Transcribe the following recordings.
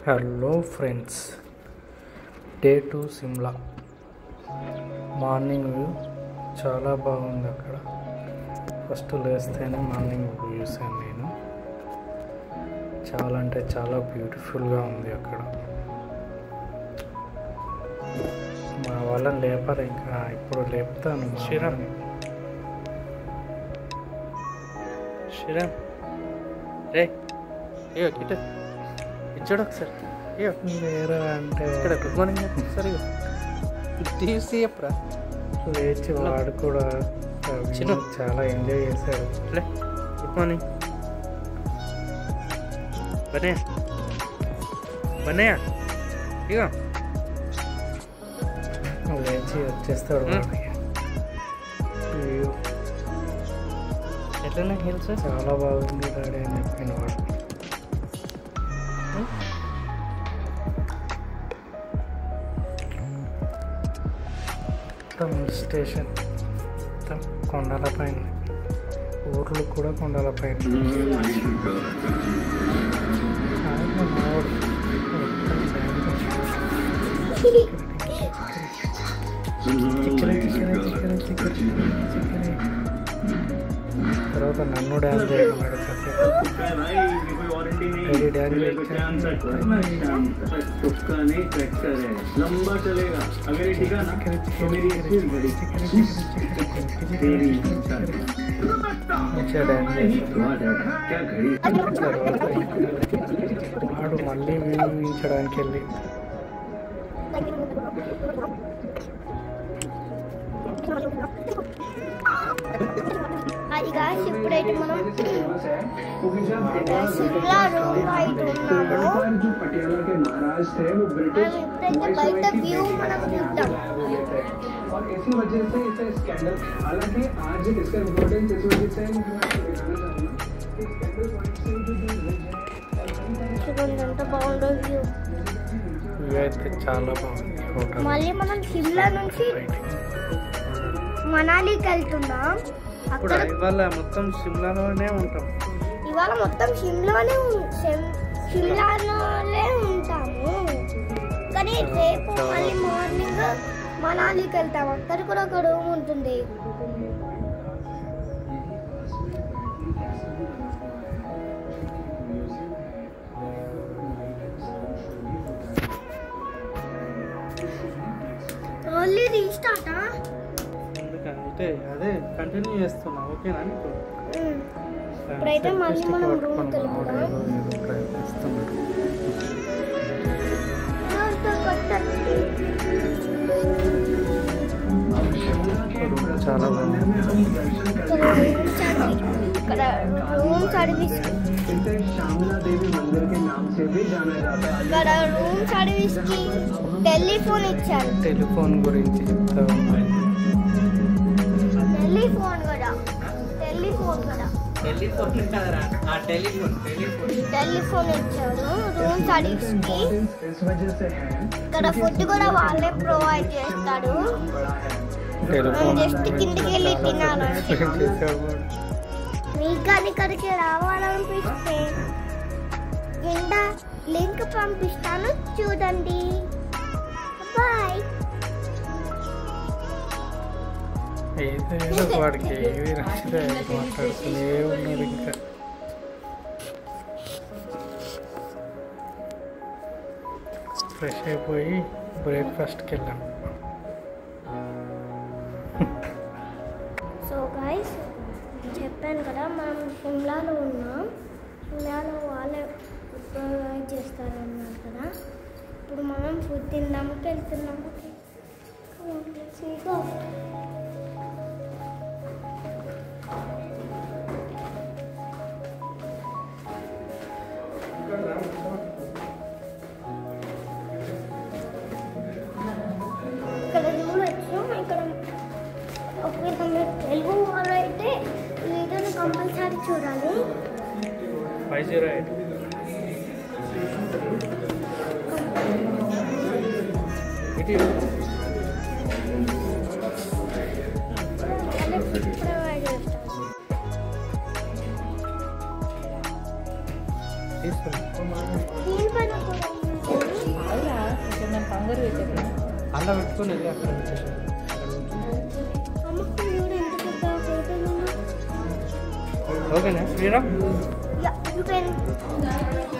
Hello friends, day 2 Shimla. Morning view చాలా బాగుంది. అక్కడ ఫస్ట్ లేస్తేనే మార్నింగ్ వ్యూ చూసాను నేను. చాలా అంటే చాలా బ్యూటిఫుల్గా ఉంది అక్కడ. మా వాళ్ళని లేపారు, ఇంకా ఇప్పుడు లేపుతాను. శ్రీరామ్ రే అయ్యో గిట్ట ఇచ్చాడు ఒకసారి. అయ్యో లేరా అంటే ఇక్కడ గుడ్ మార్నింగ్ ఒకసారి తీసి చెప్పరా. లేచి వాడు కూడా చాలా ఎంజాయ్ చేశాడు. గుడ్ మార్నింగ్ బన్నయ్య బన్నయ్య ఇక లేచి వచ్చేస్తాడు. ఎట్లనే హిల్స్ చాలా బాగుంది డాడీ అని చెప్పిన వాడు. స్టేషన్ కొండల పైన, ఊర్లు కూడా కొండల పైన. తర్వాత నన్ను డ్యాన్స్ చేయమన్నాడు. వాడు మళ్ళీ వినియోగించడానికి వెళ్ళి ఇప్పుడైతే మనం సిమ్లా రూమ్ అయితే ఉన్నాము. ఇప్పుడైతే బయట వ్యూ మనం చూద్దాం. ఎంత బాగుందో వ్యూ అయితే చాలా బాగుంది. మళ్ళీ మనం సిమ్లా నుంచి మనాలికి వెళ్తున్నాం. ఇవాళ మొత్తం సిమ్లాలోనే ఉంటాం. ఇవాళ మొత్తం సిమ్లాలోనే ఉంటాము. కానీ రేపు మళ్ళీ మార్నింగ్ మనాలికి వెళ్తాం. అక్కడ కూడా ఒక రూమ్ ఉంటుంది. ఓన్లీ రీస్టార్టా? అంటే అదే కంటిన్యూ చేస్తున్నా. ఓకేనా? ఇప్పుడైతే మళ్ళీ మనం రూమ్కి వెళ్ళిపోతాం. చాలా బాగుంది. ఇక్కడ రూమ్ సర్వీస్, ఇక్కడ రూమ్ సర్వీస్కి టెలిఫోన్ ఇచ్చారు. టెలిఫోన్ గురించి చెప్తా ఉన్నాను. టెలిఫోన్ ఇచ్చారు రూమ్ సర్వీస్కి. ఇక్కడ ఫుడ్ కూడా వాళ్ళే ప్రొవైడ్ చేస్తాడు. జస్ట్ కిందికి వెళ్ళి తినాలంటే. మీకు కానీ ఇక్కడికి రావాలనిపిస్తే కింద లింక్ పంపిస్తాను, చూడండి. బాయ్. ఏదైనా వాడికి ఏవి నచ్చితే మాట్లాడుతూనే ఉన్నారు. ఇంకా ఫ్రెష్ అయిపోయి బ్రేక్ఫాస్ట్కి వెళ్ళాం. సో గైస్, చెప్పాను కదా మనం సిమ్లాలో ఉన్నాం. సిమ్లాలో వాళ్ళే ప్రొవైడ్ చేస్తారన్నారు కదా. ఇప్పుడు మనం ఫుడ్ తిందామకి వెళ్తున్నాము. ఇక్కడ చూడొచ్చు. ఇక్కడ ఒకవేళ మీరు తెలుగు వాళ్ళు అయితే వీడియోని కంపల్సరీ చూడాలి. 508 ప్రొవైడ్ చేస్తారు. దీనిపైన కూడా దాంట్లో పెట్టుకొని వెళ్ళి అక్కడ పెట్టేసి అమ్మకు చూడు ఎంత పెద్ద హోటల్ ఉందో. ఓకేనా శ్రీరామ్? Yeah, you can.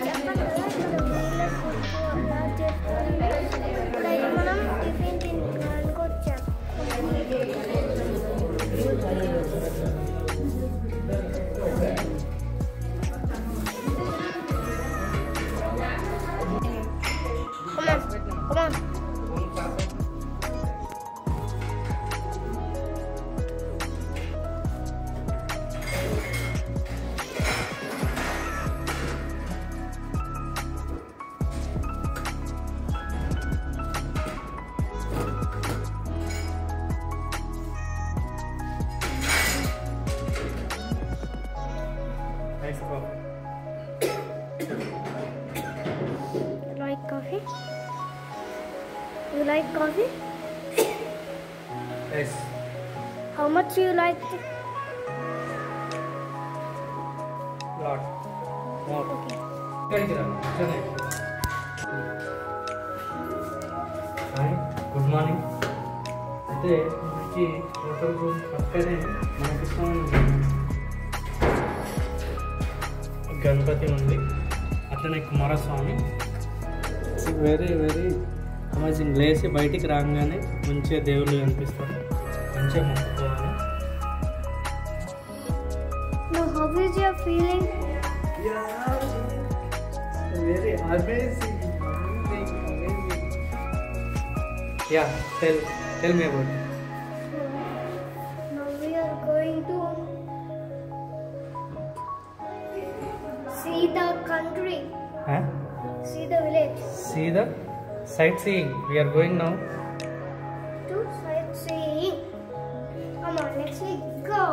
చెప్పండి కదా ఇక్కడ బాగా చేస్తారు. ఇప్పుడైతే మనం టిఫిన్ తినడానికి వచ్చాం. Come on. Nice coffee. Like coffee? You like coffee? Yes. How much you like it? Lot. More. Okay. ఇక్కడికి రా. Hi, good morning. అయితే మనకి హోటల్ రూమ్ పక్కనే మనకి ఇష్టమైన గణపతి ఉంది, అట్లనే కుమారస్వామి. Very very amazing. లేచి బయటికి రాగానే మంచిగా దేవుళ్ళు కనిపిస్తారు, మంచిగా మొక్కుకోవాలి. Now, how is your feeling? Very amazing. Yeah, tell me about it. Now we are going to see the country, Huh? see the village, See the sightseeing. We are going now. to sightseeing. Come on, let's go.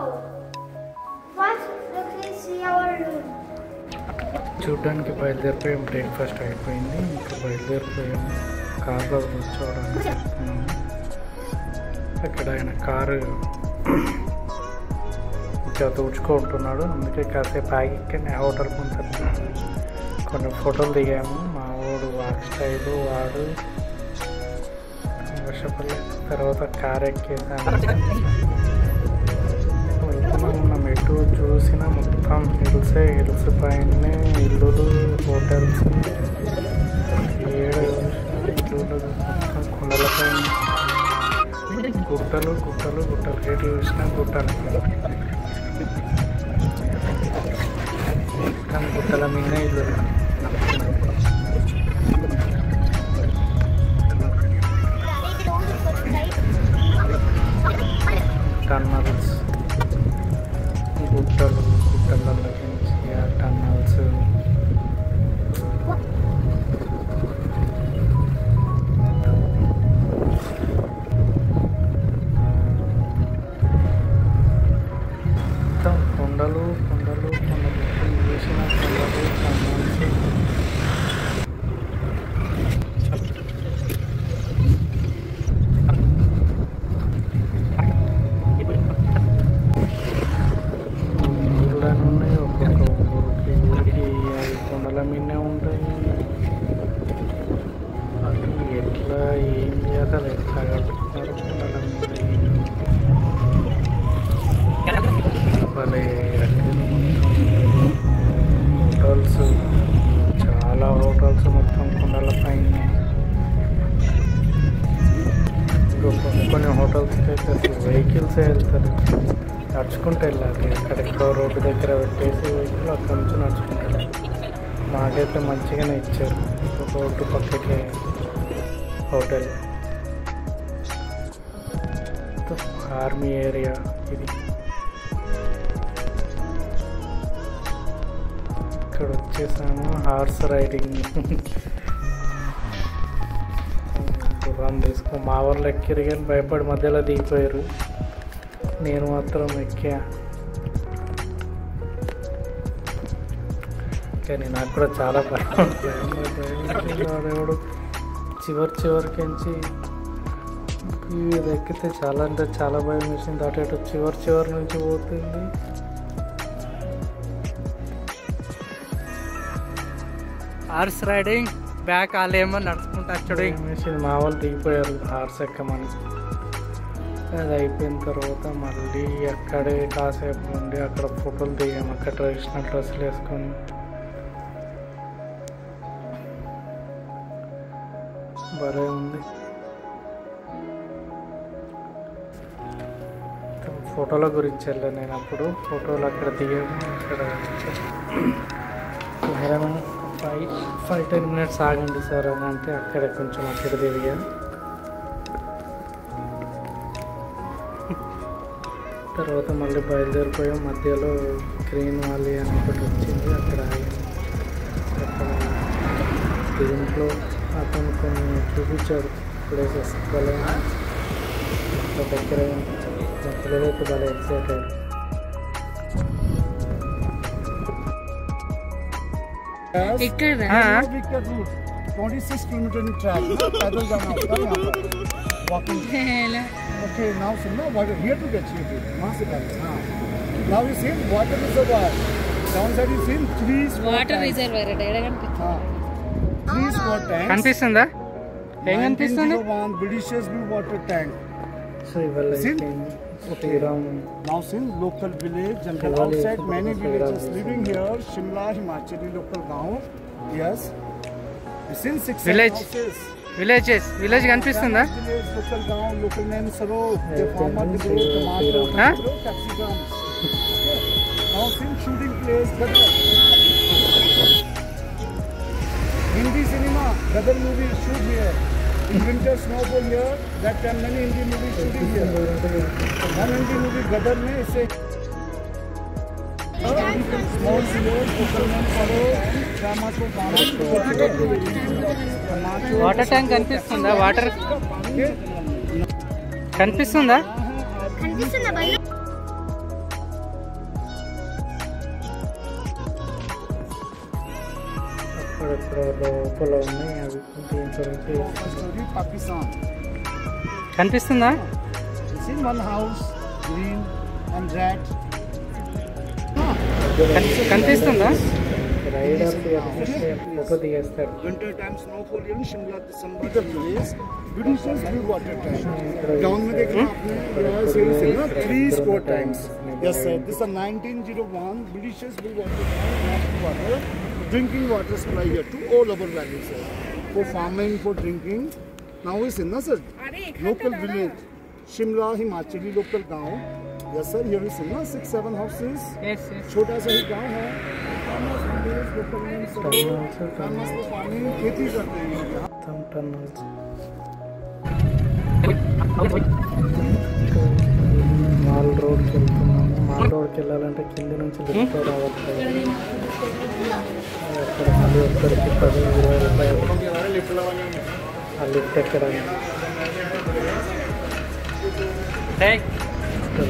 First, let's see our room. చూడడానికి బయలుదేరిపోయాం. Breakfast అయిపోయింది, ఇంకా బయలుదేరిపోయాము కార్లో కూర్చోవడానికి. అక్కడ ఆయన car ఇంకా తుడుచుకుంటున్నాడు, అందుకే కాసేపు ఆగి ఇక్కడ హోటల్ ముందు కొన్ని ఫోటోలు దిగాము. మా వాడు వాక్ స్టైలు వాడు వర్షపల్లి. తర్వాత కార్ ఎక్కేసాము. వెళ్తున్నాం, ఎటు చూసినా మొత్తం హిల్సే, హిల్స్ పైనే ఇల్లులు, హోటల్స్, ఇల్లులు మొత్తం కొండలపైన గుట్టలు గుట్టలు గుట్టలు. ఎటు చూసినా గుట్టలు, కానీ గుట్టల మీద ఇల్లు. టన్నల్స్, గుట్టలు గుట్టలకి టన్నల్స్. మొత్తం కొండలు కొండలు కొండలు వేసిన కొండలు టన్నల్స్. ఊళ్ళనున్నాయి, ఒక్కొక్క ఊరికి అవి కొండల మీదనే ఉంటాయి. అటు ఎట్లా ఏం చేయాలి, ఎట్లా కట్టుకున్నారు కొండల మీద. భలే హోటల్స్, చాలా హోటల్స్ మొత్తం కొండల పైన. కొన్ని హోటల్స్కి అయితే అసలు వెహికల్సే వెళ్తారు, నడుచుకుంటూ వెళ్ళాలి. ఎక్కడెక్కడో రోడ్డు దగ్గర పెట్టేసి వెహికల్ అక్కడ నుంచి నడుచుకుంటారు. మాకైతే మంచిగానే ఇచ్చారు, రోడ్డు పక్కకే హోటల్. ఆర్మీ ఏరియా ఇది. ఇక్కడ వచ్చేసాము హార్స్ రైడింగ్. గుర్రం తీసుకో. మా వాళ్ళు ఎక్కిరు కానీ భయపడి మధ్యలో దిగిపోయారు, నేను మాత్రం ఎక్కా. కానీ నాకు కూడా చాలా భయం. దేవుడు చివరికి ఇది ఎక్కితే చాలా అంటే చాలా భయం వేసింది. అటు ఇటు చివరి నుంచి పోతుంది. హార్స్ రైడింగ్ బ్యాక్ వాళ్ళు ఏమో నడుచుకుంటూ వచ్చాడు. మా వాళ్ళు దిగిపోయారు హార్స్ ఎక్కమని. అది అయిపోయిన తర్వాత మళ్ళీ అక్కడే కాసేపు ఉండి అక్కడ ఫోటోలు దిగాము. అక్కడ ట్రెడిషనల్ డ్రెస్సులు వేసుకొని భలే ఉంది. ఫోటోల గురించి వెళ్ళాను నేను అప్పుడు. ఫోటోలు అక్కడ దిగాము. అక్కడ కెమెరామెన్ 5-10 మినిట్స్ ఆగండి సార్ అని అంటే అక్కడ కొంచెం అక్కడ దిగా. తర్వాత మళ్ళీ బయలుదేరిపోయాం. మధ్యలో గ్రీన్ వ్యాలీ అని ఒకటి వచ్చింది, అక్కడ అక్కడ దీంట్లో అతను కొన్ని చూపించాడు ప్లేసెస్. భలే దగ్గర మా పిల్లలైతే భలే ఎక్సైట్ అయ్యారు. ఇక్కడ 26 किलोमीटर ट्रैक पैदल जाना होता है यहाँ पर वॉकिंग. Okay, now सुनना water here to get you वहाँ से पहले. हाँ. Now you see water reservoir. Down side you see 3 water reservoir ఎక్కడ కనిపిస్తుంది? हाँ. 3 square tanks. కనిపిస్తుందా? ఏం కనిపిస్తుంది? 1901 British blue water tank. So ఇవాళ Sriram Now see local village and outside many villages living here. Shimla, Himachali local गाँव. Yes. Since 6 Village. houses. Village కనిపిస్తుందా? Village, local गाँव, local name Saro. The farmer they grow tomato, Huh? they grow capsicums. Now see shooting place Gadar. Hindi cinema, Gadar movie shoot here. In winter snowfall here. That time many Hindi movies shooting here. One Hindi movie Gadar में इसे small village, local name Saro. Tomato, water tank కనిపిస్తుందా? Water కనిపిస్తుందా? కనిపిస్తుందా భయ్య? అక్కడెక్కడ లోపల ఉన్నాయి. అవి దీని గురించి story Pakistan. కనిపిస్తుందా? You see one house, green and red. కనిపిస్తుందా? రైడర్ ఫోటో దిగేస్తాడు. Winter time snowfall here in Shimla, December the place. British blue water tank. Down में देखना आपने यहाँ से इसे ना 3 square tanks. Yes sir. This is 1901 British blue water tank. Water, drinking water supply here to all over valley sir. For farming, for drinking. Now is in na sir local village. Shimla, Himachali local गाँव. Yes sir. Here is in na 6-7 houses. छोटा सा ही गाँव है. Farmers village local name sir. Farmers को farming खेती करते हैं यहाँ. టన్నల్స్ మాల్ రోడ్కి వెళ్తున్నాము. మాల్ రోడ్కి వెళ్ళాలంటే కింద నుంచి లిఫ్ట్ రావాలి. అక్కడ మళ్ళీ ఒక్కరికి 10-20 రూపాయలు ఆ లిఫ్ట్ ఎక్కడానికి.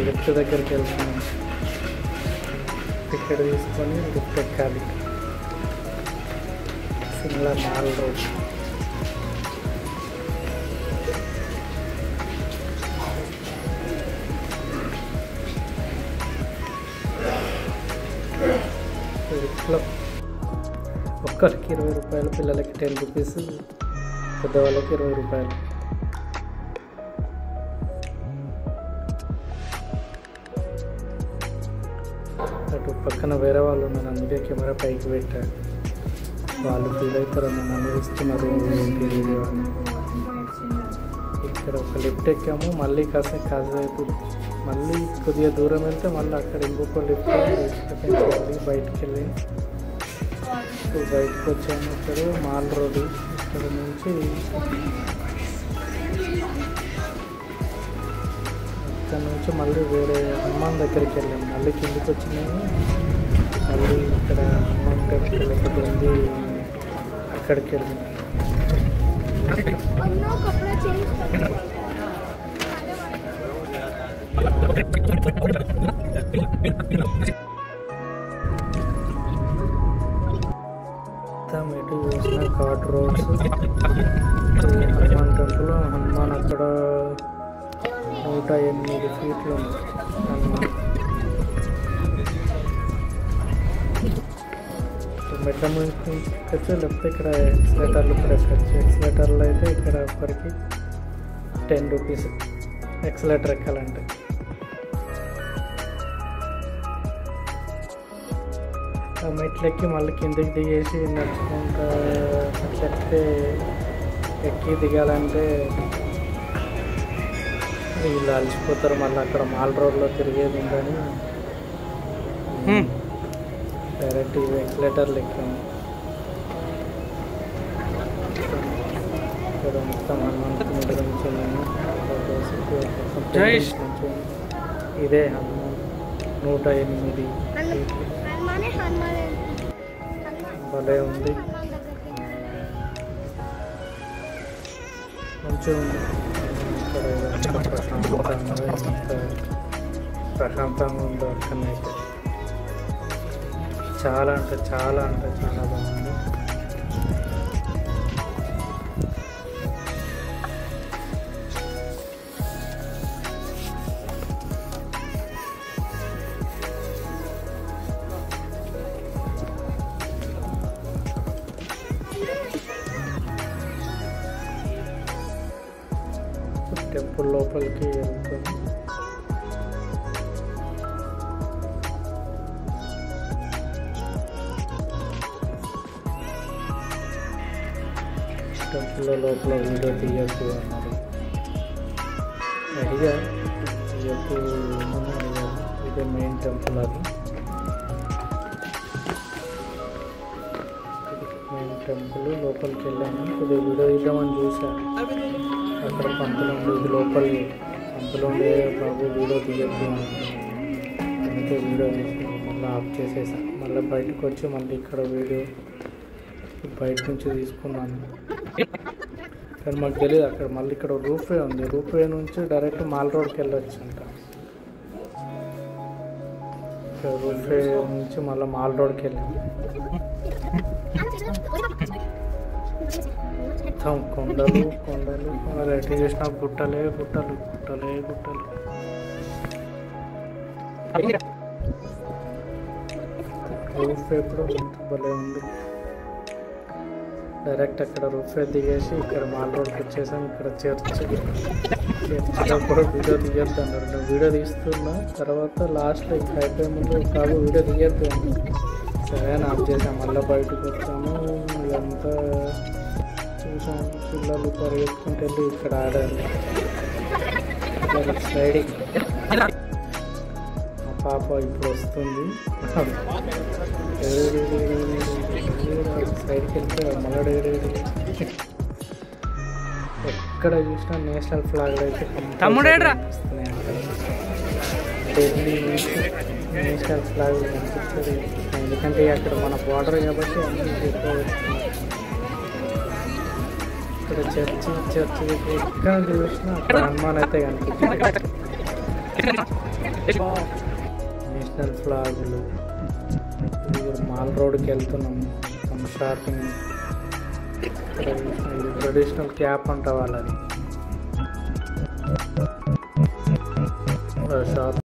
లిఫ్ట్ దగ్గరికి వెళ్తున్నాము. టికెట్ తీసుకొని లిఫ్ట్ ఎక్కాలి. Shimla mall road. లిఫ్ట్లో ఒక్కరికి 20 రూపాయలు, పిల్లలకి 10 రూపీస్, పెద్దవాళ్ళకి 20 రూపాయలు. అటు పక్కన వేరే వాళ్ళు ఉన్నారు, అందుకే కెమెరా పైకి పెట్టారు. వాళ్ళు ఫీల్ అవుతారు, నన్ను అనుభవిస్తున్నారు ఏంటి వీడియో అని. ఇక్కడ ఒక లిఫ్ట్ ఎక్కాము. మళ్ళీ కాసేపు మళ్ళీ కొద్దిగా దూరం వెళ్తే మళ్ళీ అక్కడ ఇంకొక లిఫ్ట్ వెళ్ళి బయటికి వెళ్ళి బయటకు వచ్చాము. ఇక్కడ మాల్ రోడ్డు. ఇక్కడ నుంచి ఇక్కడ నుంచి మళ్ళీ వేరే హనుమాన్ దగ్గరికి వెళ్ళాము. మళ్ళీ కిందికి వచ్చినాము. మళ్ళీ ఇక్కడ హనుమాన్ టెంపుల్ ఒకటి ఉంది, అక్కడికి వెళ్ళాము. ఇటు చూసిన ఘాట్ రోడ్స్. హనుమాన్ టెంపుల్. హనుమాన్ అక్కడ 108 ఫీట్లు ఉంది హనుమాన్. మెట్ల నుంచి ఎక్కచ్చు, లేకపోతే ఇక్కడ ఎక్స్లేటర్లు కూడా ఎక్కచ్చు. ఎక్స్లేటర్లో అయితే ఇక్కడ ఒకరికి 10 రూపీస్ ఎక్స్లేటర్ ఎక్కాలంటే. ఆ మెట్లు ఎక్కి మళ్ళీ కిందికి దిగేసి నడుచుకుంటా చెప్తే ఎక్కి దిగాలంటే వీళ్ళు అలసిపోతారు. మళ్ళీ అక్కడ మాల్ రోడ్లో తిరిగేది ఉందని డైరెక్ట్ ఎక్స్లేటర్లు ఎక్కాము. ఇక్కడ మొత్తం హనుమంతుని గురించి ఇదే హనుమాన్ 108 భలే ఉంది, మంచిగా ఉంది. ఇక్కడ ప్రశాంతంగా ఉంది అక్కడనైతే. చాలా అంటే చాలా బాగుంది. టెంపుల్ లోపలికి వెళ్తాం. టెంపుల్ లోపల వీడియో తీయద్దు అన్నారు. అడిగా తీయద్దు ఏమని అడిగారు. ఇదే మెయిన్ టెంపుల్, అది మెయిన్ టెంపుల్. లోపలికి వెళ్ళాను, కొద్దిగా వీడియో తీద్దామని చూశాను. అక్కడ పంతులు ఉండే ఇది లోపలి పంతులు ఉండే బాబు వీడియో తీయద్దు అందుకే వీడియో తీసి మళ్ళీ ఆఫ్ చేసేసాను. మళ్ళీ బయటకు వచ్చి మళ్ళీ ఇక్కడ వీడియో బయట నుంచి తీసుకున్నాను. కానీ మాకు తెలియదు అక్కడ మళ్ళీ ఇక్కడ రూఫ్వే ఉంది. రూఫ్వే నుంచి డైరెక్ట్ మాల్ రోడ్కి వెళ్ళొచ్చు అంట. ఇక్కడ రూఫ్వే నుంచి మళ్ళీ మాల్ రోడ్కి వెళ్ళాము. మొత్తం కొండలు ఎటు చూసినా గుట్టలే గుట్టలు. రూఫ్ ఎప్పుడు భలే ఉంది. డైరెక్ట్ అక్కడ రూఫ్ దిగేసి ఇక్కడ మాల్ రోడ్కి వచ్చేసాం. ఇక్కడ చర్చిలో కూడా వీడియో తీయద్దు అన్నారు. నేను వీడియో తీస్తున్నా, తర్వాత లాస్ట్లో ఇంకా అయిపోయే ముందు కాదు వీడియో తీయద్దు అని సరే అని ఆఫ్ చేసాం. మళ్ళీ బయటకు వచ్చాము. ఇదంతా చూసాము. పిల్లలు పరిగెత్తుకుంటూ వెళ్ళి ఇక్కడ ఆడారు స్లైడింగ్. మా పాప ఇప్పుడు వస్తుంది. సైడ్కి వెళ్తే మళ్ళీ ఎక్కడ చూసినా నేషనల్ ఫ్లాగ్ అయితే కనిపిస్తున్నాయి. ఢిల్లీ నేషనల్ ఫ్లాగ్ కనిపిస్తుంది. ఎందుకంటే అక్కడ మన బార్డర్ కాబట్టి అన్ని ఎక్కువ ఇక్కడ చర్చి ఎక్కడ చూసినా అక్కడ హనుమాన్ అయితే కనిపిస్తుంది. నేషనల్ ఫ్లాగులు. మాల్ రోడ్కి వెళ్తున్నాము. షాపింగ్ ఇక్కడ ఇది ట్రెడిషనల్ క్యాప్ అంట వాళ్ళది షాప్.